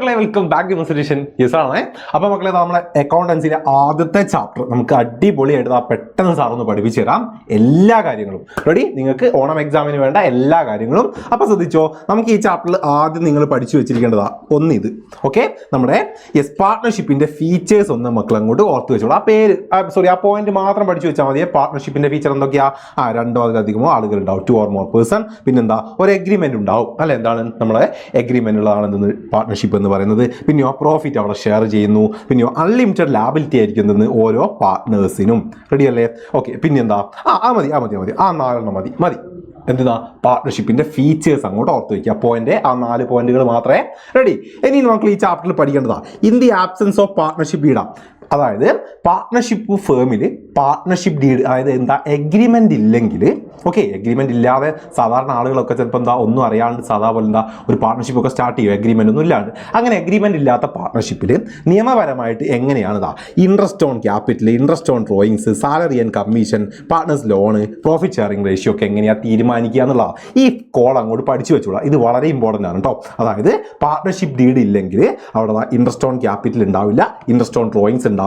മക്കളെ welcome back to institution യെസാണേ. അപ്പോൾ മക്കളെ നമ്മളെ അക്കൗണ്ടൻസിലെ ആദ്യത്തെ ചാപ്റ്റർ നമുക്ക് അടിപൊളിയായിട്ട് പെട്ടെന്ന് സാർ ഒന്ന് പഠിപ്പിച്ചു തരാം. എല്ലാ കാര്യങ്ങളും റെഡി, നിങ്ങൾക്ക് ഓണം എക്സാമിന് വേണ്ട എല്ലാ കാര്യങ്ങളും. അപ്പോൾ ശ്രദ്ധിച്ചോ, നമുക്ക് ഈ ചാപ്റ്ററിൽ ആദ്യം നിങ്ങൾ പഠിച്ചു വെച്ചിരിക്കേണ്ടതാ ഒന്ന് ഇത്. ഓക്കെ, നമ്മുടെ പാർട്ട്ണർഷിപ്പിന്റെ ഫീച്ചേഴ്സ് ഒന്ന് മക്കൾ അങ്ങോട്ട് ഓർത്ത് വെച്ചോളൂ. ആ പേര് ആ പോയിന്റ് മാത്രം പഠിച്ചു വെച്ചാൽ മതി. പാർട്ട്ണർഷിപ്പിന്റെ ഫീച്ചർ എന്തൊക്കെയാ? രണ്ടോ അതിലധികമോ ആളുകൾ ഉണ്ടാവും, 2 or more പേഴ്സൺ. പിന്നെന്താ, ഒരു എഗ്രിമെന്റ് ഉണ്ടാവും അല്ലെ? എന്താണ് നമ്മളെ എഗ്രിമെന്റ് ഉള്ളതാണ് പാർട്ട്ണർഷിപ്പ് എന്ന് പറയുന്നത്. പിന്നെയോ പ്രോഫിറ്റ് അവിടെ ഷെയർ ചെയ്യുന്നു. പിന്നെയോ അൺലിമിറ്റഡ് ലാബിലിറ്റി ആയിരിക്കും ഓരോ പാർട്ട്നേഴ്സിനും. റെഡി അല്ലേ? ഓക്കെ, പിന്നെന്താ മതി ആ 4 മതി. എന്താ പാർട്ട്ണർഷിപ്പിന്റെ ഫീച്ചേഴ്സ് അങ്ങോട്ട് ഓർത്ത് വയ്ക്കുക. പോയിന്റ് ആ 4 പോയിന്റുകൾ മാത്രമേ. റെഡി, ഇനി നമുക്ക് ഈ ചാപ്റ്ററിൽ പഠിക്കേണ്ടതാ in the absence of partnership deed. അതായത് പാർട്ട്ണർഷിപ്പ് ഫേമിൽ പാർട്ട്ണർഷിപ്പ് ഡീഡ്, അതായത് എന്താ എഗ്രിമെന്റ് ഇല്ലെങ്കിൽ, ഓക്കെ, എഗ്രിമെന്റ് ഇല്ലാതെ സാധാരണ ആളുകളൊക്കെ ചിലപ്പോൾ എന്താ ഒന്നും അറിയാണ്ട് സാധാ പോലെ എന്താ ഒരു പാർട്ട്ണർഷിപ്പ് ഒക്കെ സ്റ്റാർട്ട് ചെയ്യും എഗ്രിമെന്റ് ഒന്നും ഇല്ലാണ്ട്. അങ്ങനെ എഗ്രിമെന്റ് ഇല്ലാത്ത പാർട്ട്ണർഷിപ്പിൽ നിയമപരമായിട്ട് എങ്ങനെയാണ് interest on capital, interest on drawings, salary and commission, partners loan, profit sharing ratio ഒക്കെ എങ്ങനെയാണ് തീരുമാനിക്കുക എന്നുള്ളതാണ്. ഈ കോൾ അങ്ങോട്ട് പഠിച്ചു വെച്ചോളാം. ഇത് വളരെ ഇമ്പോർട്ടൻ്റ് ആണ് കേട്ടോ. അതായത് പാർട്ട്ണർഷിപ്പ് ഡീഡ് ഇല്ലെങ്കിൽ അവിടെ ഇൻട്രസ്റ്റ് ഓൺ ക്യാപിറ്റൽ ഉണ്ടാവില്ല, ഇൻട്രസ്റ്റ് ഓൺ ഡ്രോയിങ്സ് ഉണ്ടാവില്ല,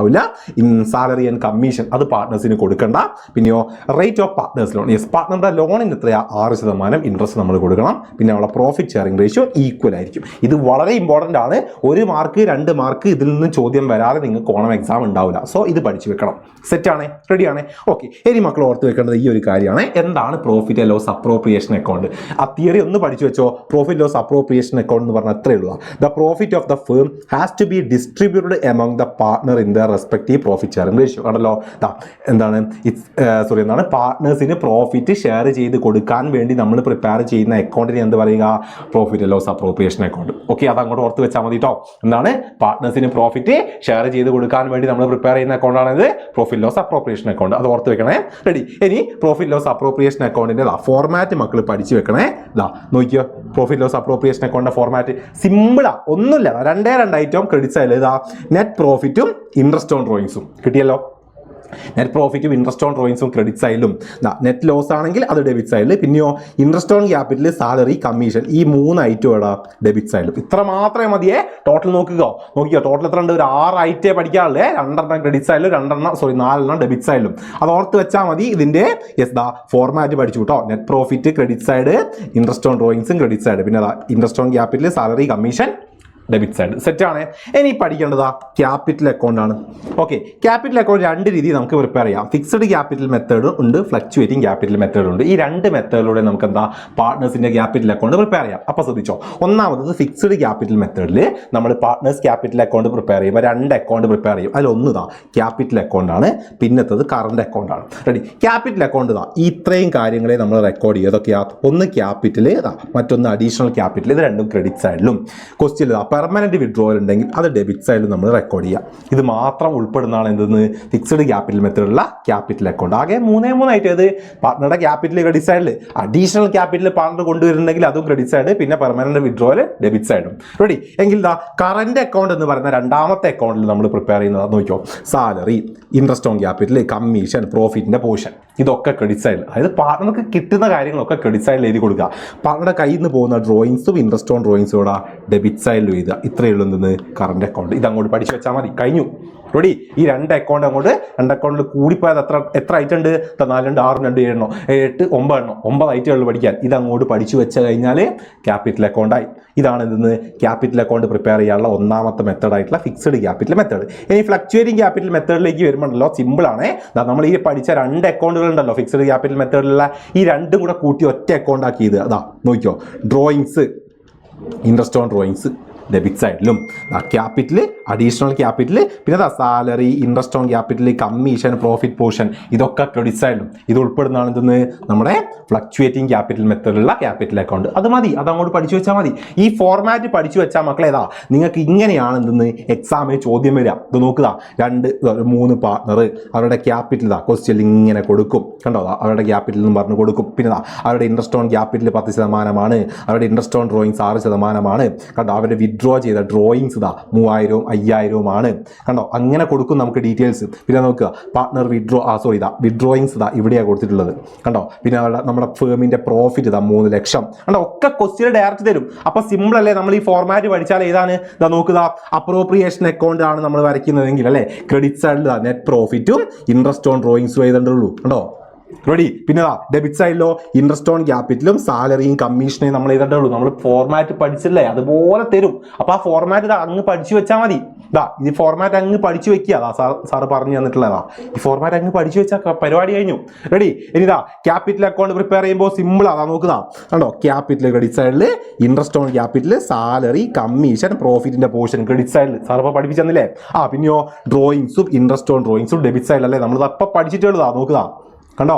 സാലറി ആൻഡ് കമ്മീഷൻ അത് പാർട്ട്നേഴ്സിന് കൊടുക്കണ്ട. പിന്നെയോ rate of partner's loan, yes, പാർട്ട്ണറുടെ ലോണിന് എത്രയാ 6% ഇൻട്രസ്റ്റ് നമ്മൾ കൊടുക്കണം. പിന്നെ അവളെ പ്രോഫിറ്റ് ഷെയറിംഗ് റേഷ്യോ ഈക്വൽ ആയിരിക്കും. ഇത് വളരെ ഇമ്പോർട്ടൻ്റ് ആണ്. 1 മാർക്ക് 2 മാർക്ക് ഇതിൽ നിന്ന് ചോദ്യം വരാതെ നിങ്ങൾക്ക് ഓണം എക്സാം ഉണ്ടാവില്ല. സോ ഇത് പഠിച്ചു വെക്കണം. സെറ്റാണ്, റെഡിയാണ്? ഓക്കെ, ഇനി മക്കൾ ഓർത്ത് വെക്കേണ്ടത് ഈ ഒരു കാര്യമാണ്. എന്താണ് profit and loss appropriation account? ആ തിയറി ഒന്ന് പഠിച്ചു വെച്ചോ. പ്രോഫിറ്റ് ലോസ് അപ്രോപ്രിയേഷൻ അക്കൗണ്ട് എന്ന് പറഞ്ഞാൽ അത്രയേ ഉള്ളൂ. The profit of the firm has to be distributed among the partner in the respective profit sharing ratio. കണ്ടല്ലോ, എന്താണ് പാർട്ട്നേഴ്സിന് പ്രോഫിറ്റ് ഷെയർ ചെയ്ത് കൊടുക്കാൻ വേണ്ടി നമ്മൾ പ്രിപ്പയർ ചെയ്യുന്ന അക്കൗണ്ടിന് എന്ത് പറയുക? Profit loss appropriation account. Okay, അത് അങ്ങോട്ട് ഓർത്ത് വെച്ചാൽ മതി കേട്ടോ. എന്താണ് പാർട്ട്നേഴ്സിന് പ്രോഫിറ്റ് ഷെയർ ചെയ്ത് കൊടുക്കാൻ വേണ്ടി നമ്മൾ പ്രിപ്പയർ ചെയ്യുന്ന അക്കൗണ്ടാണ് ഇത് പ്രോഫിറ്റ് ലോസ് അപ്രോപ്രിയേഷൻ അക്കൗണ്ട്. അത് ഓർത്ത് വെക്കണേ. റെഡി, ഇനി പ്രോഫിറ്റ് ലോസ് അപ്രോപ്രിയേഷൻ അക്കൗണ്ടിന്റെ ഫോർമാറ്റ് മക്കൾ പഠിച്ചു വെക്കണേ. നോക്കിയോ, പ്രോഫിറ്റ് ലോസ് അപ്രോപ്രിയേഷൻ അക്കൗണ്ടിന്റെ ഫോർമാറ്റ് സിമ്പിളാ, ഒന്നുമില്ല. 2 ഐറ്റം ക്രെഡിറ്റ്സ് ആയാലും നെറ്റ് പ്രോഫിറ്റും ഇൻട്രസ്റ്റ് ഓൺ ഡ്രോയിങ്സും കിട്ടിയല്ലോ. നെറ്റ് പ്രോഫിറ്റും ഇൻട്രസ്റ്റ് ഓൺ ഡ്രോയിങ്സും ക്രെഡിറ്റ് സൈഡിലും, നെറ്റ് ലോസ് ആണെങ്കിൽ അത് ഡെബിറ്റ് സൈഡിൽ, പിന്നെയോ interest on capital, salary, commission, ഈ 3 ഐറ്റം ഇവിടെ ഡെബിറ്റ് സൈഡിലും. ഇത്ര മാത്രമേ മതിയേ. ടോട്ടൽ നോക്കിയോ, ടോട്ടൽ എത്ര ഉണ്ട്? ഒരു 6 ഐറ്റേ പഠിക്കാറുള്ളേ. 2 ക്രെഡിറ്റ് സൈഡിലും 4 ഡെബിറ്റ് സൈഡിലും. അത് ഓർത്ത് വെച്ചാൽ മതി. ഇതിന്റെ ഫോർമാറ്റ് പഠിച്ചു കേട്ടോ. Net profit credit side, interest on ഡ്രോയിങ്സും ക്രെഡിറ്റ് സൈഡ്, പിന്നെ interest on capital, salary, commission debit side. സെറ്റാണ്. ഇനി പഠിക്കേണ്ടതാ ക്യാപിറ്റൽ അക്കൗണ്ട് ആണ്. ഓക്കെ, ക്യാപിറ്റൽ അക്കൗണ്ട് 2 രീതി നമുക്ക് പ്രിപ്പയർ ചെയ്യാം. ഫിക്സഡ് ക്യാപിറ്റൽ മെത്തേഡ് ഉണ്ട്, ഫ്ലക്ച്വേറ്റിംഗ് ക്യാപിറ്റൽ മെത്തേഡ് ഉണ്ട്. ഈ 2 മെത്തേഡിലൂടെ നമുക്ക് എന്താ പാർട്ട്നേഴ്സിന്റെ ക്യാപിറ്റൽ അക്കൗണ്ട് പ്രിപ്പയർ ചെയ്യാം. അപ്പോൾ ശ്രദ്ധിച്ചോ, ഒന്നാമത് ഫിക്സഡ് ക്യാപിറ്റൽ മെത്തേഡിൽ നമ്മൾ പാർട്ട്നേഴ്സ് ക്യാപിറ്റൽ അക്കൗണ്ട് പ്രിപ്പയർ ചെയ്യുമ്പോൾ 2 അക്കൗണ്ട് പ്രിപ്പയർ ചെയ്യും. അതിലൊന്ന് ക്യാപിറ്റൽ അക്കൗണ്ട് ആണ്, പിന്നത്തത് കറണ്ട് അക്കൗണ്ട് ആണ്. റെഡി, ക്യാപിറ്റൽ അക്കൗണ്ട് ഇത്രയും കാര്യങ്ങളെ നമ്മൾ റെക്കോർഡ് ചെയ്യുക. അതൊക്കെയാ, ഒന്ന് ക്യാപിറ്റൽ, മറ്റൊന്ന് അഡീഷണൽ ക്യാപിറ്റൽ. ഇത് രണ്ടും ക്രെഡിറ്റ് സൈഡിലും. ക്വസ്റ്റ്യൻ പെർമനന്റ് വിഡ്രോവൽ ഉണ്ടെങ്കിൽ അത് ഡെബിറ്റ് സൈഡിൽ നമ്മൾ റെക്കോർഡ് ചെയ്യുക. ഇത് മാത്രം ഉൾപ്പെടുന്നതാണ് എന്തെന്ന് ഫിക്സഡ് ക്യാപിറ്റൽ മെത്തേഡുള്ള ക്യാപിറ്റൽ അക്കൗണ്ട്. ആകെ 3 ആയിട്ട് ഏത് പാർട്ട്ണറുടെ ക്യാപിറ്റൽ ക്രെഡിറ്റ് സൈഡിൽ, അഡീഷണൽ ക്യാപിറ്റൽ പാർട്ണർ കൊണ്ടുവരുന്നുണ്ടെങ്കിൽ അതും ക്രെഡിറ്റ് സൈഡ്, പിന്നെ പെർമനന്റ് വിഡ്രോവൽ ഡെബിറ്റ് സൈഡും. റെഡി, എങ്കിൽ കറന്റ് അക്കൗണ്ട് എന്ന് പറയുന്ന 2ാമത്തെ അക്കൗണ്ടിൽ നമ്മൾ പ്രിപ്പയർ ചെയ്യുന്നത് നോക്കിയോ. Salary, interest on capital, commission, പ്രോഫിറ്റിന്റെ പോർഷൻ, ഇതൊക്കെ ക്രെഡിറ്റ് സൈഡിൽ. അതായത് പാർട്ണർക്ക് കിട്ടുന്ന കാര്യങ്ങളൊക്കെ ക്രെഡിറ്റ് സൈഡിൽ എഴുതി കൊടുക്കുക. പാർട്ണറുടെ കയ്യിൽ നിന്ന് പോകുന്ന ഡ്രോയിങ്സും ഇൻട്രസ്റ്റ് ഓൺ ഡ്രോയിങ്സും ഇവിടെ ഡെബിറ്റ് സൈഡിൽ എഴുതുക. ഇത്രയേ ഉള്ളൂ എന്തെന്ന് കറണ്ട് അക്കൗണ്ട്. ഇത് അങ്ങോട്ട് പഠിച്ചു വെച്ചാൽ മതി, കഴിഞ്ഞു. റെഡി, ഈ 2 അക്കൗണ്ട് അങ്ങോട്ട് 2 അക്കൗണ്ടിൽ കൂടിപ്പോയത് എത്ര ഐറ്റം ഉണ്ട്? 4, 6, 2, 7, 8, 9 ഐറ്റമുള്ളൂ പഠിക്കാൻ. ഇത് അങ്ങോട്ട് പഠിച്ചു വെച്ച് കഴിഞ്ഞാൽ ക്യാപിറ്റൽ അക്കൗണ്ടായി. ഇതാണ് എന്തെന്ന് ക്യാപിറ്റൽ അക്കൗണ്ട് പ്രിപ്പയർ ചെയ്യാനുള്ള 1ാമത്തെ മെത്തേഡായിട്ടുള്ള ഫിക്സഡ് ക്യാപിറ്റൽ മെത്തേഡ്. ഇനി ഫ്ലക്ച്വേറ്റിംഗ് ക്യാപിറ്റൽ മെത്തേഡിലേക്ക് വരുമ്പോഴല്ലോ സിമ്പിളാണ്. നമ്മൾ ഈ പഠിച്ച 2 അക്കൗണ്ടുകൾ ഉണ്ടല്ലോ ഫിക്സഡ് ക്യാപിറ്റൽ മെത്തേഡിലുള്ള, ഈ 2 കൂടെ കൂട്ടി ഒറ്റ അക്കൗണ്ട് ആക്കിയത്. നോക്കിയോ, drawings, interest on drawings debit സൈഡിലും, ക്യാപിറ്റൽ, അഡീഷണൽ ക്യാപിറ്റൽ, പിന്നെ salary, interest on capital, commission, profit portion, ഇതൊക്കെ ക്രെഡിറ്റ് സൈഡിലും. ഇത് ഉൾപ്പെടുന്നതാണ് എന്തെന്ന് നമ്മുടെ ഫ്ലക്ച്വേറ്റിംഗ് ക്യാപിറ്റൽ മെത്തേഡിലുള്ള ക്യാപിറ്റൽ അക്കൗണ്ട്. അത് മതി, അത് അങ്ങോട്ട് പഠിച്ചു വെച്ചാൽ മതി. ഈ ഫോർമാറ്റ് പഠിച്ചു വെച്ചാൽ മക്കളെ നിങ്ങൾക്ക് ഇങ്ങനെയാണ് എന്തെന്ന് എക്സാമിന് ചോദ്യം വരിക. ഇത് നോക്കുക, 3 പാർട്ട്ണർ, അവരുടെ ക്യാപിറ്റൽ ക്വസ്റ്റ്യൻ ഇങ്ങനെ കൊടുക്കും. കണ്ടോ, അവരുടെ ക്യാപിറ്റൽ എന്ന് പറഞ്ഞ് കൊടുക്കും. പിന്നെ അവരുടെ ഇൻട്രസ്റ്റ് ഓൺ ക്യാപിറ്റൽ 10%, അവരുടെ ഇൻട്രസ്റ്റ് ഓൺ ഡ്രോയിങ്സ് 6%. കണ്ടോ, അവരുടെ വിഡ്രോ ചെയ്ത ഡ്രോയിങ്സ് ഇതാ 3000 5000 ആണ്. കണ്ടോ, അങ്ങനെ കൊടുക്കും നമുക്ക് ഡീറ്റെയിൽസ്. പിന്നെ നോക്കുക പാർട്ട്ണർ ഇതാ വിഡ്രോയിങ്സ് ഇതാ ഇവിടെയാണ് കൊടുത്തിട്ടുള്ളത്. കണ്ടോ, പിന്നെ നമ്മുടെ ഫേമിന്റെ പ്രോഫിറ്റ് ഇതാ 3 ലക്ഷം. കണ്ടോ, ഒക്കെ ക്വസ്റ്റ്യൻ ഡയറക്റ്റ് തരും. അപ്പൊ സിമ്പിൾ അല്ലേ? നമ്മൾ ഈ ഫോർമാറ്റ് പഠിച്ചാൽ ഏതാണ് ഇതാ നോക്കുക, അപ്രോപ്രിയേഷൻ അക്കൗണ്ട് ആണ് നമ്മൾ വരയ്ക്കുന്നതെങ്കിൽ അല്ലെ, ക്രെഡിറ്റ് സൈഡിൽ നെറ്റ് പ്രോഫിറ്റും ഇൻട്രസ്റ്റ് ഓൺ ഡ്രോയിങ്സും എഴുതേണ്ടുള്ളൂ. കണ്ടോ, റെഡി. പിന്നെ ഡെബിറ്റ് സൈഡിലോ ഇൻട്രസ്റ്റ് ഓൺ ക്യാപിറ്റലും സാലറിയും കമ്മീഷനെയും നമ്മൾ എഴുതേണ്ടേ ഉള്ളൂ. നമ്മൾ ഫോർമാറ്റ് പഠിച്ചില്ലേ, അതുപോലെ തരും. അപ്പൊ ആ ഫോർമാറ്റ് ഇതാ അങ്ങ് പഠിച്ചു വെച്ചാൽ മതി. ഈ ഫോർമാറ്റ് അങ്ങ് പഠിച്ചു വെക്കുക. സാറ് പറഞ്ഞു തന്നിട്ടുള്ളതാ. ഈ ഫോർമാറ്റ് അങ്ങ് പഠിച്ചു വെച്ചാൽ പരിപാടി കഴിഞ്ഞു. റെഡി. ഇനി ക്യാപിറ്റൽ അക്കൗണ്ട് പ്രിപ്പയർ ചെയ്യുമ്പോൾ സിമ്പിൾ അതാ നോക്കുക. കണ്ടോ, ക്യാപിറ്റൽ ക്രെഡിറ്റ് സൈഡിൽ interest on capital salary commission പ്രോഫിറ്റിന്റെ പോർഷൻ ക്രെഡിറ്റ് സൈഡിൽ സാർ ഇപ്പോൾ പഠിപ്പിച്ചു തന്നില്ലേ. പിന്നെയോ ഡ്രോയിങ്സും ഇൻട്രസ്റ്റ് ഓൺ ഡ്രോയിങ്സും ഡെബിറ്റ് സൈഡിലല്ലേ നമ്മൾ അപ്പം പഠിച്ചിട്ടുള്ളതാ. നോക്കുക, കണ്ടോ,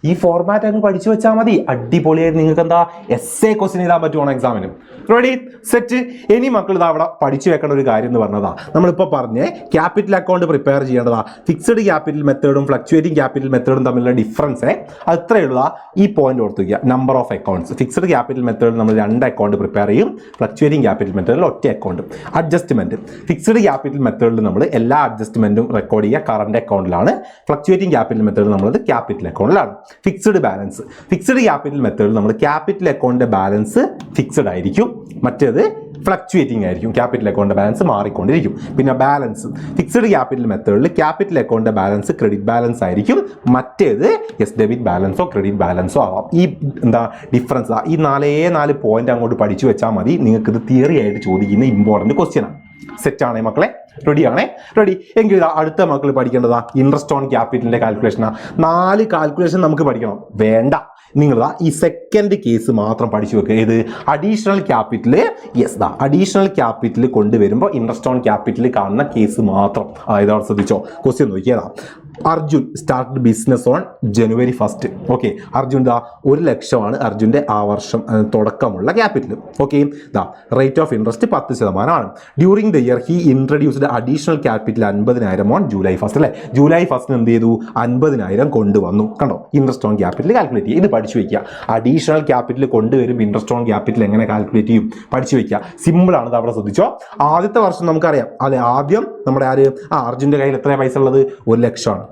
ഈ ഫോർമാറ്റ് അങ്ങ് പഠിച്ചു വെച്ചാൽ മതി. അടിപൊളിയായിട്ട് നിങ്ങൾക്ക് എന്താ എസ്എ ക്വസ്റ്റ്യൻ എഴുതാൻ പറ്റുവാണ് എക്സാമിന്. Ready, set. ഇനി മക്കൾ ഇതാ അവിടെ പഠിച്ചു വെക്കേണ്ട ഒരു കാര്യം എന്ന് പറഞ്ഞതാ നമ്മളിപ്പോൾ പറഞ്ഞ് ക്യാപിറ്റൽ അക്കൗണ്ട് പ്രിപ്പയർ ചെയ്യേണ്ടതാ. ഫിക്സഡ് ക്യാപിറ്റൽ മെത്തേഡും ഫ്ലക്ച്വേറ്റിംഗ് ക്യാപിറ്റൽ മെത്തേഡും തമ്മിലുള്ള ഡിഫറൻസ് അത്രയേ ഉള്ളൂ. ഈ പോയിന്റ് ഓർത്ത് വയ്ക്കുക. Number of accounts. Fixed capital മെത്തേഡിൽ നമ്മൾ 2 അക്കൗണ്ട് പ്രിപ്പയർ ചെയ്യും. ഫ്ലക്ച്വേറ്റിംഗ് ക്യാപിറ്റൽ മെത്തേഡിൽ ഒറ്റ അക്കൗണ്ട്. അഡ്ജസ്റ്റ്മെന്റ്. ഫിക്സഡ് ക്യാപിറ്റൽ മെത്തേഡിൽ നമ്മൾ എല്ലാ അഡ്ജസ്റ്റ്മെന്റും റെക്കോർഡ് ചെയ്യുക കറന്റ് അക്കൗണ്ടിലാണ്. ഫ്ലക്ച്വേറ്റിംഗ് ക്യാപിറ്റൽ മെത്തേഡിൽ നമ്മളത് ക്യാപിറ്റൽ അക്കൗണ്ടിലാണ്. Fixed balance. ഫിക്സഡ് ക്യാപിറ്റൽ മെത്തേഡിൽ നമ്മൾ ക്യാപിറ്റൽ അക്കൗണ്ടിന്റെ ബാലൻസ് ഫിക്സഡ് ആയിരിക്കും, മറ്റേത് ഫ്ലക്ച്വേറ്റിംഗ് ആയിരിക്കും. ക്യാപിറ്റൽ അക്കൗണ്ട് ബാലൻസ് മാറിക്കൊണ്ടിരിക്കും. പിന്നെ ബാലൻസ്. ഫിക്സഡ് ക്യാപിറ്റൽ മെത്തേഡിൽ capital account balance credit balance ആയിരിക്കും, മറ്റേത് ഡെബിറ്റ് ബാലൻസോ ക്രെഡിറ്റ് ബാലൻസോ ആവാം. ഈ ഡിഫറൻസ് ഈ 4 പോയിന്റ് അങ്ങോട്ട് പഠിച്ചു വെച്ചാൽ മതി. നിങ്ങൾക്ക് ഇത് തിയറി ആയിട്ട് ചോദിക്കുന്ന ഇമ്പോർട്ടന്റ് ക്വസ്റ്റ്യൻ ആണ്. സെറ്റ് ആണേ മക്കളെ? റെഡിയാണേ? റെഡി. എങ്കിൽ അടുത്ത മക്കൾ പഠിക്കേണ്ടതാ ഇൻട്രസ്റ്റ് ഓൺ ക്യാപിറ്റലിന്റെ കാൽക്കുലേഷനാ. 4 കാൽക്കുലേഷൻ നമുക്ക് പഠിക്കണം. വേണ്ട, നിങ്ങൾ ഈ സെക്കൻഡ് കേസ് മാത്രം പഠിച്ചു വെക്കുക. ഏത്? Additional capital. അഡീഷണൽ ക്യാപിറ്റൽ കൊണ്ടുവരുമ്പോൾ ഇൻട്രസ്റ്റ് ഓൺ ക്യാപിറ്റൽ കാണുന്ന കേസ് മാത്രം. അതായത് അവിടെ ശ്രദ്ധിച്ചോ, ക്വസ്റ്റ്യൻ നോക്കിയതാ. Arjun start business on January 1. Okay, Arjun 1 ലക്ഷമാണ് അർജുൻ്റെ ആ വർഷം തുടക്കമുള്ള capital. Okay, rate of interest 10% ആണ്. During the year he introduced additional capital 50,000 on July 1. അല്ലേ, July 1 എന്ത് ചെയ്തു? 50,000 കൊണ്ടുവന്നു. കണ്ടോ, ഇൻട്രസ്റ്റ് ഓൺ ക്യാപിറ്റൽ കാൽക്കുലേറ്റ് ചെയ്യും. ഇത് പഠിച്ചു വയ്ക്കുക. അഡീഷണൽ ക്യാപിറ്റൽ കൊണ്ടുവരും ഇൻട്രസ്റ്റ് ഓൺ ക്യാപിറ്റൽ എങ്ങനെ കാൽക്കുലേറ്റ് ചെയ്യും പഠിച്ചു വയ്ക്കുക. സിമ്പിൾ ആണ്. അവിടെ ശ്രദ്ധിച്ചോ. ആദ്യത്തെ വർഷം നമുക്കറിയാം. അതെ, ആദ്യം നമ്മുടെ അർജുൻ്റെ കയ്യിൽ എത്ര പൈസ ഉള്ളത്? 1 ലക്ഷമാണ്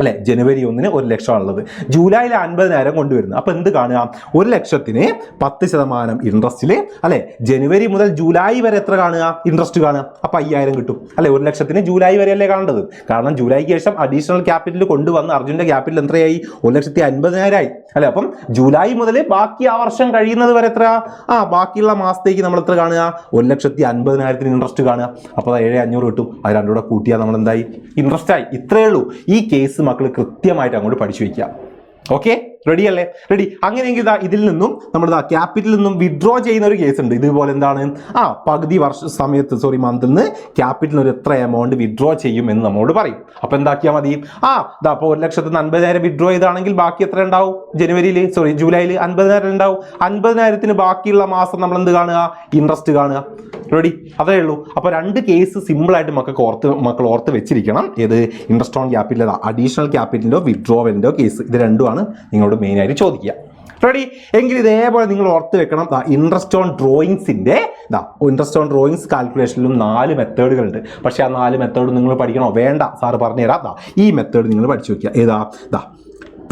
അല്ലെ. January 1 1 ലക്ഷമാണുള്ളത്. ജൂലൈയിൽ 50,000 കൊണ്ടുവരുന്നത്. അപ്പൊ എന്ത് കാണുക? 1 ലക്ഷത്തിന് 10% ഇൻട്രസ്റ്റില് അല്ലെ. ജനുവരി മുതൽ ജൂലൈ വരെ എത്ര കാണുക? ഇൻട്രസ്റ്റ് കാണുക. അപ്പൊ 5,000 കിട്ടും അല്ലെ. 1 ലക്ഷത്തിന് ജൂലൈ വരെ അല്ലേ കാണേണ്ടത്? കാരണം ജൂലൈക്ക് ശേഷം അഡീഷണൽ ക്യാപിറ്റൽ കൊണ്ടുവന്ന് അർജുന്റെ ക്യാപിറ്റൽ എത്രയായി? 1,50,000 ആയി അല്ലെ. അപ്പം ജൂലൈ മുതൽ ബാക്കി ആ വർഷം കഴിയുന്നത് വരെ എത്ര? ബാക്കിയുള്ള മാസത്തേക്ക് നമ്മൾ എത്ര കാണുക? 1,50,000 ഇൻട്രസ്റ്റ് കാണുക. അപ്പോൾ 7,500 കിട്ടും. അത് രണ്ടും കൂടെ കൂട്ടിയാൽ നമ്മൾ എന്തായി? ഇൻട്രസ്റ്റ് ആയി. ഇത്രയേ ഉള്ളൂ. ഈ കേസ് മക്കൾ കൃത്യമായിട്ട് അങ്ങോട്ട് പഠിച്ചു വയ്ക്കുക. ഓക്കെ, റെഡി അല്ലേ? റെഡി. അങ്ങനെയെങ്കിൽ ഇതിൽ നിന്നും നമ്മൾ ക്യാപിറ്റലിൽ നിന്നും വിഡ്രോ ചെയ്യുന്ന ഒരു കേസ് ഉണ്ട്. ഇതുപോലെ എന്താണ്? പകുതി മന്തിൽ നിന്ന് ക്യാപിറ്റലിന് ഒരു എത്ര എമൗണ്ട് വിഡ്രോ ചെയ്യും എന്ന് നമ്മോട് പറയും. അപ്പൊ എന്താക്കിയാൽ മതി? അപ്പോൾ 1,50,000 വിഡ്രോ ചെയ്താണെങ്കിൽ ബാക്കി എത്ര ഉണ്ടാവും? ജൂലൈയിൽ 50,000 ഉണ്ടാവും. 50,000 ബാക്കിയുള്ള മാസം നമ്മൾ എന്ത് കാണുക? ഇൻട്രസ്റ്റ് കാണുക. റെഡി, അതേ ഉള്ളൂ. അപ്പൊ 2 കേസ് സിമ്പിൾ ആയിട്ട് മക്കൾ ഓർത്ത് വെച്ചിരിക്കണം. ഏത്? ഇൻട്രസ്റ്റ് ഓൺ ക്യാപിറ്റൽ, അഡീഷണൽ ക്യാപിറ്റലിന്റെയോ വിഡ്രോവലിന്റെയോ കേസ്. ഇത് രണ്ടുമാണ് നിങ്ങളോട് മെയിൻ ആയിട്ട് ചോദിക്കുക. റെഡി. എങ്കിൽ ഇതേപോലെ നിങ്ങൾ ഓർത്ത് വെക്കണം. ഇൻട്രസ്റ്റ് ഓൺ ഡ്രോയിങ്സിന്റെ ഇൻട്രസ്റ്റ് ഓൺ ഡ്രോയിങ്സ് കാൽക്കുലേഷനിലും 4 മെത്തേഡുകളുണ്ട്. പക്ഷെ ആ 4 മെത്തേഡ് നിങ്ങൾ പഠിക്കണോ? വേണ്ട, സാറ് പറഞ്ഞുതരാം. ഈ മെത്തേഡ് നിങ്ങൾ പഠിച്ചു വെക്കുക. ഏതാ?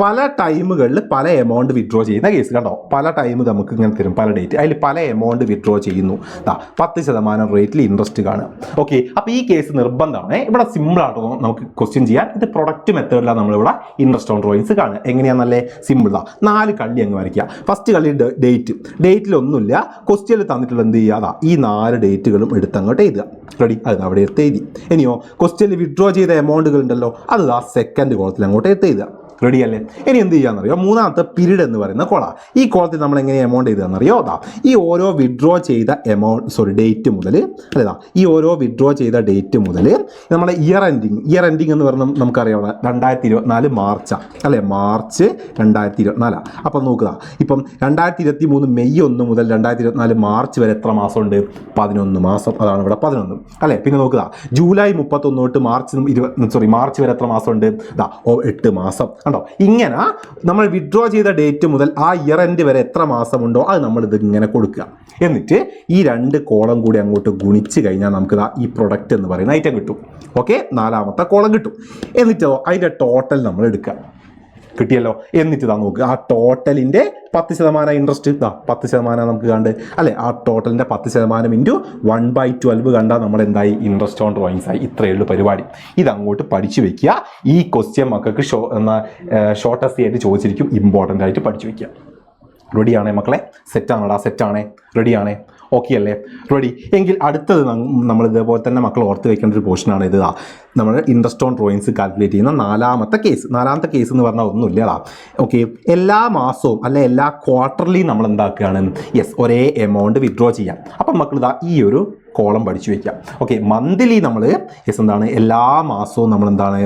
പല ടൈമുകളിൽ പല എമൗണ്ട് വിഡ്രോ ചെയ്യുന്ന കേസ്. കണ്ടോ, പല ടൈം നമുക്ക് ഇങ്ങനെ തരും, പല ഡേറ്റ്. അതിൽ പല എമൗണ്ട് വിഡ്രോ ചെയ്യുന്നു. 10% റേറ്റിൽ ഇൻട്രസ്റ്റ് കാണുക. ഓക്കെ, അപ്പോൾ ഈ കേസ് നിർബന്ധമാണ്. ഇവിടെ സിമ്പിൾ ആയിട്ട് നമുക്ക് ക്വസ്റ്റ്യൻ ചെയ്യാൻ. ഇത് പ്രൊഡക്റ്റ് മെത്തേഡിലാണ് നമ്മളിവിടെ ഇൻട്രസ്റ്റ് ഓൺ ഡ്രോയിങ്സ് കാണുക. എങ്ങനെയാണെന്നല്ലേ? സിമ്പിൾ. 4 കള്ളി അങ്ങ് വരയ്ക്കുക. ഫസ്റ്റ് കള്ളി ഡേറ്റിലൊന്നുമില്ല. ക്വസ്റ്റ്യനിൽ തന്നിട്ടുള്ള എന്ത് ചെയ്യുക? ഈ 4 ഡേറ്റുകളും എടുത്തങ്ങോട്ട് എഴുതുക. റെഡി, അത് അവിടെ എടുത്ത് എഴുതി. ഇനിയോ ക്വസ്റ്റ്യനിൽ വിഡ്രോ ചെയ്ത എമൗണ്ടുകൾ ഉണ്ടല്ലോ, അത് സെക്കൻഡ് കോളത്തിൽ അങ്ങോട്ട് എടുത്ത് എഴുതുക. റെഡി അല്ലേ? ഇനി എന്ത് ചെയ്യാന്നറിയോ? 3ാമത്തെ പീരീഡ് എന്ന് പറയുന്ന കോള. ഈ കോളത്തിൽ നമ്മൾ എങ്ങനെ എമൗണ്ട് ചെയ്തതെന്നറിയോ? ഈ ഓരോ വിഡ്രോ ചെയ്ത ഡേറ്റ് മുതൽ ഈ ഓരോ വിഡ്രോ ചെയ്ത ഡേറ്റ് മുതൽ നമ്മുടെ ഇയർ എൻഡിങ് എന്ന് പറഞ്ഞാൽ നമുക്കറിയാം 2024 മാർച്ചാണ് അല്ലേ. മാർച്ച് 2024. അപ്പം നോക്കുക, ഇപ്പം 2023 മെയ് 1 മുതൽ 2024 മാർച്ച് വരെ എത്ര മാസമുണ്ട്? 11 മാസം. അതാണ് ഇവിടെ 11 അല്ലേ. പിന്നെ നോക്കുക, ജൂലൈ 31 തൊട്ട് മാർച്ച് വരെ എത്ര മാസമുണ്ട്? 8 മാസം. കണ്ടോ? ഇങ്ങനെ നമ്മൾ വിഡ്രോ ചെയ്ത ഡേറ്റ് മുതൽ ആ ഇയർ എൻഡ് വരെ എത്ര മാസമുണ്ടോ അത് നമ്മൾ ഇത് ഇങ്ങനെ കൊടുക്കുക. എന്നിട്ട് ഈ 2 കോളം കൂടി അങ്ങോട്ട് ഗുണിച്ച് കഴിഞ്ഞാൽ നമുക്ക് ഈ പ്രൊഡക്റ്റ് എന്ന് പറയുന്ന ഐറ്റം കിട്ടും. ഓക്കെ, 4ാമത്തെ കോളം കിട്ടും. എന്നിട്ടോ അതിൻ്റെ ടോട്ടൽ നമ്മൾ എടുക്കുക. കിട്ടിയല്ലോ. എന്നിട്ട് ഇതാ നോക്കുക, ആ ടോട്ടലിൻ്റെ 10% ഇൻട്രസ്റ്റ് 10% നമുക്ക് കണ്ട് അല്ലേ, ആ ടോട്ടലിൻ്റെ 10% ഇൻറ്റു 1/12 കണ്ടാൽ നമ്മൾ എന്തായി, ഇൻട്രസ്റ്റ് ഓൺ ഡ്രോയിങ്സ് ആയി. ഇത്രയേ ഉള്ളൂ പരിപാടി. ഇതങ്ങോട്ട് പഠിച്ചു വെക്കുക. ഈ ക്വസ്റ്റ്യൻ മക്കൾക്ക് ഷോർട്ടസ്റ്റ് ആയിട്ട് ചോദിച്ചിരിക്കും, ഇമ്പോർട്ടൻ്റ് ആയിട്ട് പഠിച്ചു വെക്കുക. റെഡിയാണേ മക്കളെ? സെറ്റാണോടാ? സെറ്റാണേ? റെഡിയാണേ? ഓക്കെ അല്ലേ? റെഡി എങ്കിൽ അടുത്തത് നമ്മൾ ഇതേപോലെ തന്നെ മക്കൾ ഓർത്ത് വെക്കേണ്ട ഒരു പോർഷനാണ് ഇത്. നമ്മൾ ഇൻട്രസ്റ്റ് ഓൺ ഡ്രോയിങ്സ് കാൽക്കുലേറ്റ് ചെയ്യുന്ന 4ാമത്തെ കേസ്. 4ാമത്തെ കേസ് എന്ന് പറഞ്ഞാൽ ഒന്നുമില്ല. ഓക്കെ, എല്ലാ മാസവും അല്ലെ എല്ലാ ക്വാർട്ടർലിയും നമ്മൾ എന്താക്കുകയാണ്, ഒരേ എമൗണ്ട് വിഡ്രോ ചെയ്യാം. അപ്പം മക്കൾ ഈ ഒരു കോളം പഠിച്ചു വയ്ക്കാം. ഓക്കെ, മന്ത്ലി നമ്മൾ എന്താണ്, എല്ലാ മാസവും നമ്മൾ എന്താണ്,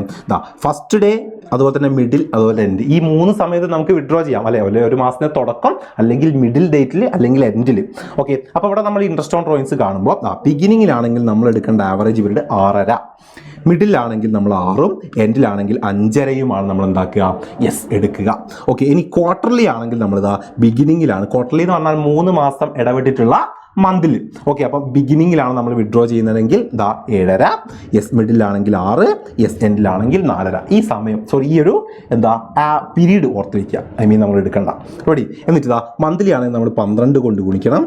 ഫസ്റ്റ് ഡേ, അതുപോലെ തന്നെ മിഡിൽ, അതുപോലെ എൻഡ്, ഈ 3 സമയത്ത് നമുക്ക് വിഡ്രോ ചെയ്യാം അല്ലേ. ഒരു മാസത്തെ തുടക്കം, അല്ലെങ്കിൽ മിഡിൽ ഡേറ്റിൽ, അല്ലെങ്കിൽ എൻഡിൽ. ഓക്കെ, അപ്പോൾ ഇവിടെ നമ്മൾ ഇൻട്രസ്റ്റ് ഓൺ ഡ്രോയിങ്സ് കാണുമ്പോൾ ബിഗിനിങ്ങിലാണെങ്കിൽ നമ്മൾ എടുക്കേണ്ട ആവറേജ് പീരീഡ് 6.5, മിഡിലാണെങ്കിൽ നമ്മൾ 6ഉം എൻഡിലാണെങ്കിൽ 5.5യുമാണ് നമ്മൾ എന്താക്കുക, എടുക്കുക. ഓക്കെ, ഇനി ക്വാർട്ടർലി ആണെങ്കിൽ നമ്മളിതാ ബിഗിനിങ്ങിലാണ്. ക്വാർട്ടർലി എന്ന് പറഞ്ഞാൽ 3 മാസം ഇടവിട്ടിട്ടുള്ള മന്തിൽ. ഓക്കെ, അപ്പം ബിഗിനിങ്ങിലാണ് നമ്മൾ വിഡ്രോ ചെയ്യുന്നതെങ്കിൽ 7.5, മിഡിലാണെങ്കിൽ 6, എൻഡിലാണെങ്കിൽ 4.5. ഈ സമയം ഈ ഒരു പീരീഡ് ഓർത്ത് വയ്ക്കുക. നമ്മൾ എടുക്കണ്ട. റെഡി? എന്നിട്ട് മന്ത്ലി ആണെങ്കിൽ നമ്മൾ 12 കൊണ്ട് ഗുണിക്കണം.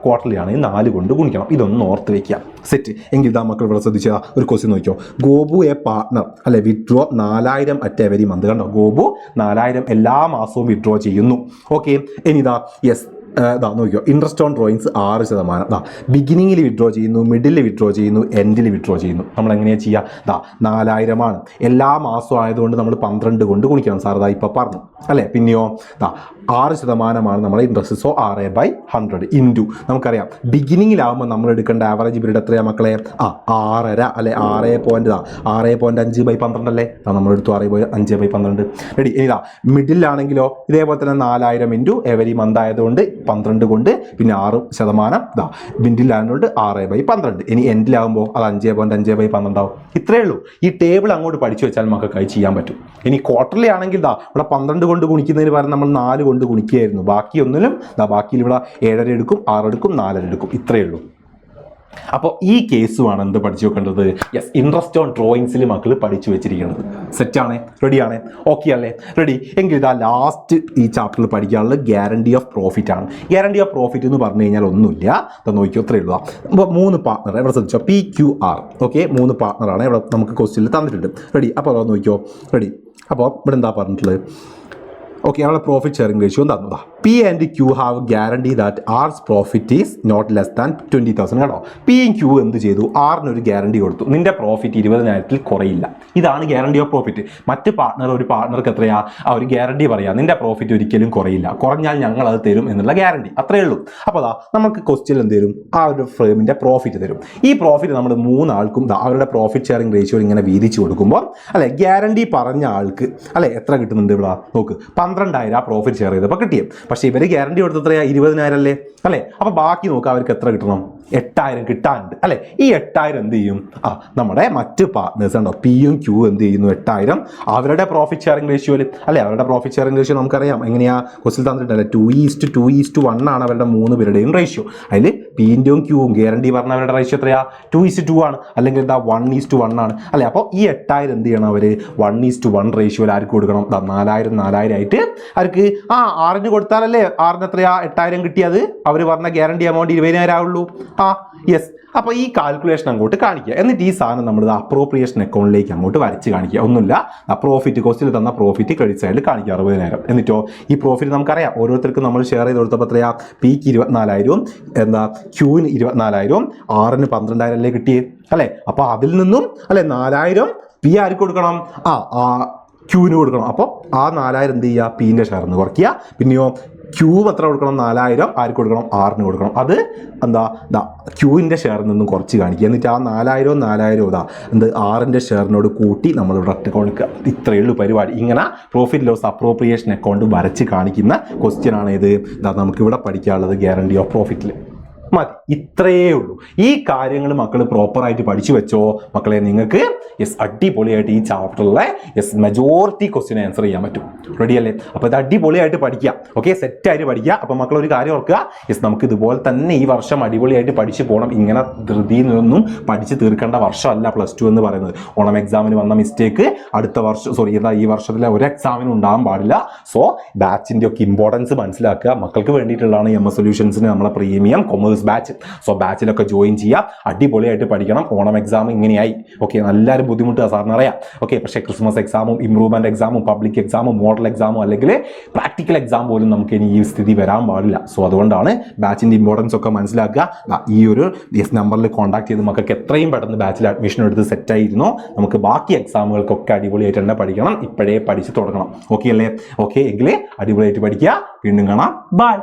ക്വാർട്ടർലി ആണെങ്കിൽ 4 കൊണ്ട് ഗുണിക്കണം. ഇതൊന്നും ഓർത്ത് വയ്ക്കുക. സെറ്റ്. എങ്കിൽ മക്കൾ ഇവിടെ ശ്രദ്ധിച്ചാൽ ഒരു ക്വസ്റ്റ്യൻ നോക്കിയോ. ഗോപു എ പാർട്ട്ണർ അല്ലെ വിഡ്രോ 4000 അറ്റ് എവരി മന്ത്. കണ്ടോ, ഗോപു 4000 എല്ലാ മാസവും വിഡ്രോ ചെയ്യുന്നു. ഓക്കെ, ഇനി നോക്കിയോ, ഇൻട്രസ്റ്റ് ഓൺ ഡ്രോയിങ്സ് 6%. ബിഗിനിങ്ങിൽ വിഡ്രോ ചെയ്യുന്നു, മിഡിൽ വിഡ്രോ ചെയ്യുന്നു, എൻഡിൽ വിഡ്രോ ചെയ്യുന്നു. നമ്മൾ എങ്ങനെയാണ് ചെയ്യുക? 4000 എല്ലാ മാസവും ആയതുകൊണ്ട് നമ്മൾ 12 കൊണ്ട് ഗുണിക്കണം. സാർ ഇപ്പോൾ പറഞ്ഞു അല്ലേ. പിന്നെയോ 6% നമ്മളെ ഇൻട്രസ്റ്റ്. സോ 6/100 ഇൻറ്റു നമുക്കറിയാം ബിഗിനിങ്ങിലാവുമ്പോൾ നമ്മൾ എടുക്കേണ്ട ആവറേജ് പീരീഡ് എത്രയാണ് മക്കളെ? 6.5 അല്ലെ, 6.5/12 അല്ലേ. നമ്മളെടുത്തു 6/5/12. റെഡി? ഇനി മിഡിലാണെങ്കിലോ ഇതേപോലെ തന്നെ 4000 ഇൻറ്റു എവരി മന്ത് ആയതുകൊണ്ട് 12 കൊണ്ട്, പിന്നെ 6%. മിഡിലായതുകൊണ്ട് 6/12. ഇനി എൻഡിലാകുമ്പോൾ അത് 5.5/12 ആവും. ഇത്രയേ ഉള്ളൂ. ഈ ടേബിൾ അങ്ങോട്ട് പഠിച്ചു വെച്ചാൽ നമുക്ക് ചെയ്യാൻ പറ്റും. ഇനി ക്വാർട്ടർലി ആണെങ്കിൽ ഇവിടെ 12 കൊണ്ട് ഗുണിക്കുന്നതിന് പകരം നമ്മൾ 4 കൊണ്ട് ഗുണിക്കുകയായിരുന്നു. ബാക്കിയൊന്നിലും ബാക്കിയിൽ ഇവിടെ 7.5 എടുക്കും, 6 എടുക്കും, 4 എടുക്കും. ഇത്രയേ ഉള്ളൂ. അപ്പോൾ ഈ കേസുമാണ് എന്ത് പഠിച്ചു വെക്കേണ്ടത്? ഇൻട്രസ്റ്റ് ഓൺ ഡ്രോയിങ്സിൽ മക്കൾ പഠിച്ചു വെച്ചിരിക്കുന്നത്. സെറ്റാണ്? റെഡിയാണ്? ഓക്കെ അല്ലേ? റെഡി എങ്കിൽ ലാസ്റ്റ് ഈ ചാപ്റ്ററിൽ പഠിക്കാനുള്ളത് ഗ്യാരണ്ടി ഓഫ് പ്രോഫിറ്റ് ആണ്. ഗ്യാരണ്ടി ഓഫ് പ്രോഫിറ്റ് എന്ന് പറഞ്ഞു കഴിഞ്ഞാൽ ഒന്നുമില്ല. നോക്കിയോ, ഇത്രയേ ഉള്ളൂ. അപ്പോൾ 3 പാർട്ട്ണർ ഇവിടെ ശ്രദ്ധിച്ചോ, PQR. ഓക്കെ, 3 പാർട്ട്ണറാണ് ഇവിടെ നമുക്ക് ക്വസ്റ്റ്യനിൽ തന്നിട്ടുണ്ട്. റെഡി? അപ്പോൾ നോക്കിയോ. റെഡി? അപ്പോൾ ഇവിടെ എന്താ പറഞ്ഞിട്ടുള്ളത്? ഓക്കെ, അവിടെ പ്രോഫിറ്റ് ഷെയറിംഗ് റേഷ്യോ തന്നതാ. P and Q have guarantee that R's profit is not less than 20,000. കേട്ടോ, Pയും Q എന്ത് ചെയ്തു? Rനൊരു ഗ്യാരണ്ടി കൊടുത്തു, നിന്റെ പ്രോഫിറ്റ് 20,000 കുറയില്ല. ഇതാണ് ഗ്യാരണ്ടി ഓഫ് പ്രോഫിറ്റ്. മറ്റ് ഒരു പാർട്ട്ണർക്ക് എത്രയാ ഒരു ഗ്യാരണ്ടി പറയാം, നിന്റെ പ്രോഫിറ്റ് ഒരിക്കലും കുറയില്ല, കുറഞ്ഞാൽ ഞങ്ങൾ അത് തരും എന്നുള്ള ഗ്യാരണ്ടി. അത്രയേ ഉള്ളൂ. അപ്പോൾ നമുക്ക് ക്വസ്റ്റ്യൻ എന്ത് തരും? ആ ഒരു ഫേമിൻ്റെ പ്രോഫിറ്റ് തരും. ഈ പ്രോഫിറ്റ് നമ്മൾ 3 ആൾക്കും അവരുടെ പ്രോഫിറ്റ് ഷെയറിംഗ് റേഷ്യോ ഇങ്ങനെ വീതിച്ച് കൊടുക്കുമ്പോൾ അല്ലെ, ഗ്യാരണ്ടി പറഞ്ഞ ആൾക്ക് അല്ലെ എത്ര കിട്ടുന്നുണ്ട്? ഇവിടെ നോക്ക്, 12,000 പ്രോഫിറ്റ് ഷെയർ ചെയ്തപ്പോൾ കിട്ടിയത്. പക്ഷേ ഇവർ ഗ്യാരണ്ടി കൊടുത്ത എത്രയാ? 20,000 അല്ലേ അല്ലേ. അപ്പോൾ ബാക്കി നോക്കുക, അവർക്ക് എത്ര കിട്ടണം? 8,000 കിട്ടാനുണ്ട് അല്ലേ. ഈ 8,000 എന്ത് ചെയ്യും? നമ്മുടെ മറ്റ് പാർട്ട്നേഴ്സ് ഉണ്ടോ, Pയും Q എന്ത് ചെയ്യുന്നു? 8,000 അവരുടെ പ്രോഫിറ്റ് ഷെയറിംഗ് റേഷ്യോയിൽ അല്ലേ. അവരുടെ പ്രോഫിറ്റ് ഷെയറിംഗ് റേഷ്യോ നമുക്കറിയാം എങ്ങനെയാ, ക്വസ്റ്റിൽ തന്നിട്ടുണ്ടല്ലേ, 2:2:1 ആണ് അവരുടെ 3 പേരുടെയും റേഷ്യോ. അതിൽ Pൻ്റെയും Qവും ഗ്യാരണ്ടി പറഞ്ഞ അവരുടെ റേഷ്യോ എത്രയാ? 2:2 ആണ്, അല്ലെങ്കിൽ 1:1 ആണ് അല്ലേ. അപ്പോൾ ഈ 8,000 എന്ത് ചെയ്യണം? അവർ 1:1 റേഷ്യോയിൽ ആർക്ക് കൊടുക്കണം? 4,000 ആയിട്ട് അവർക്ക് 6ന് കൊടുത്താലല്ലേ 6ന് എത്രയാ? 8,000 കിട്ടിയത്. അവർ പറഞ്ഞ ഗ്യാരണ്ടി എമൗണ്ട് 20,000 ആവുള്ളൂ. അപ്പോൾ ഈ കാൽക്കുലേഷൻ അങ്ങോട്ട് കാണിക്കുക. എന്നിട്ട് ഈ സാധനം നമ്മൾ അപ്രോപ്രിയേഷൻ അക്കൗണ്ടിലേക്ക് അങ്ങോട്ട് വരച്ച് കാണിക്കുക. ഒന്നുമില്ല, പ്രോഫിറ്റ് ക്വസ്റ്റിൽ തന്ന പ്രോഫിറ്റ് ക്രെഡിറ്റ് സൈഡിൽ കാണിക്കുക 60,000. എന്നിട്ടോ ഈ പ്രോഫിറ്റ് നമുക്കറിയാം, ഓരോരുത്തർക്കും നമ്മൾ ഷെയർ ചെയ്ത് കൊടുത്തപ്പോൾ എത്രയാ? Pക്ക് 24,000, Qന് 24,000, Rന് 12,000 അല്ലേ കിട്ടിയേ അല്ലേ. അപ്പോൾ അതിൽ നിന്നും അല്ലെ 4,000 P ആർക്ക് കൊടുക്കണം? Qന് കൊടുക്കണം. അപ്പോൾ ആ 4,000 എന്ത് ചെയ്യുക? Pൻ്റെ ഷെയറിന് കുറയ്ക്കുക. പിന്നെയോ Q എത്ര കൊടുക്കണം? 4,000 ആർക്ക് കൊടുക്കണം? Rന് കൊടുക്കണം. അത് Qൻ്റെ ഷെയറിൽ നിന്നും കുറച്ച് കാണിക്കുക. എന്നിട്ട് ആ 4,000 Rൻ്റെ ഷെയറിനോട് കൂട്ടി നമ്മൾ ഇവിടെ കൊടുക്കുക. ഇത്രയേ ഉള്ളൂ പരിപാടി. ഇങ്ങനെ പ്രോഫിറ്റ് ലോസ് അപ്രോപ്രിയേഷൻ അക്കൗണ്ട് വരച്ച് കാണിക്കുന്ന ക്വസ്റ്റ്യൻ ആണ് ഇത്. നമുക്കിവിടെ പഠിക്കാനുള്ളത് ഗ്യാരണ്ടി ഓഫ് പ്രോഫിറ്റിൽ. മതി. ഇത്രയേ ഉള്ളൂ. ഈ കാര്യങ്ങൾ മക്കൾ പ്രോപ്പറായിട്ട് പഠിച്ചു വെച്ചോ മക്കളെ, നിങ്ങൾക്ക് അടിപൊളിയായിട്ട് ഈ ചാപ്റ്ററിലെ മെജോറിറ്റി ക്വസ്റ്റ്യൻ ആൻസർ ചെയ്യാൻ പറ്റും. റെഡി അല്ലേ? അപ്പോൾ ഇത് അടിപൊളിയായിട്ട് പഠിക്കുക. ഓക്കെ, സെറ്റായിട്ട് പഠിക്കുക. അപ്പോൾ മക്കൾ ഒരു കാര്യം ഓർക്കുക, നമുക്ക് ഇതുപോലെ തന്നെ ഈ വർഷം അടിപൊളിയായിട്ട് പഠിച്ചു പോകണം. ഇങ്ങനെ ധൃതിയിൽ നിന്നൊന്നും പഠിച്ച് തീർക്കേണ്ട വർഷമല്ല +2 എന്ന് പറയുന്നത്. ഓണം എക്സാമിന് വന്ന മിസ്റ്റേക്ക് അടുത്ത വർഷം ഈ വർഷത്തിലെ ഒരു എക്സാമിനും ഉണ്ടാകാൻ പാടില്ല. സോ ബാച്ചിൻ്റെ ഒക്കെ ഇമ്പോർട്ടൻസ് മനസ്സിലാക്കുക. മക്കൾക്ക് വേണ്ടിയിട്ടുള്ളതാണ് MS സൊല്യൂഷൻസിന് നമ്മളെ പ്രീമിയം കൊമേഴ്സ് ബാച്ച്. സോ ബാച്ചിലൊക്കെ ജോയിൻ ചെയ്യുക. അടിപൊളിയായിട്ട് പഠിക്കണം. ഓണം എക്സാം ഇങ്ങനെയായി. ഓക്കെ, എല്ലാവരും ബുദ്ധിമുട്ടുക സാറിന് അറിയാം. ഓക്കെ, പക്ഷേ ക്രിസ്മസ് എക്സാമും ഇംപ്രൂവ്മെന്റ് എക്സാമും പബ്ലിക് എക്സാമും മോഡൽ എക്സാമും അല്ലെങ്കിൽ പ്രാക്ടിക്കൽ എക്സാം പോലും നമുക്ക് ഇനി ഈ സ്ഥിതി വരാൻ പാടില്ല. സോ അതുകൊണ്ടാണ് ബാച്ചിൻ്റെ ഇമ്പോർട്ടൻസ് ഒക്കെ മനസ്സിലാക്കുക. ഈ ഒരു നമ്പറിൽ കോൺടാക്ട് ചെയ്ത് മക്കൾക്ക് എത്രയും പെട്ടെന്ന് ബാച്ചിൽ അഡ്മിഷൻ എടുത്ത് സെറ്റായിരുന്നു. നമുക്ക് ബാക്കി എക്സാമുകൾക്കൊക്കെ അടിപൊളിയായിട്ട് തന്നെ പഠിക്കണം. ഇപ്പോഴേ പഠിച്ച് തുടങ്ങണം. ഓക്കെ അല്ലേ? ഓക്കെ എങ്കിൽ അടിപൊളിയായിട്ട് പഠിക്കുക. വീണ്ടും കാണാം. ബൈ.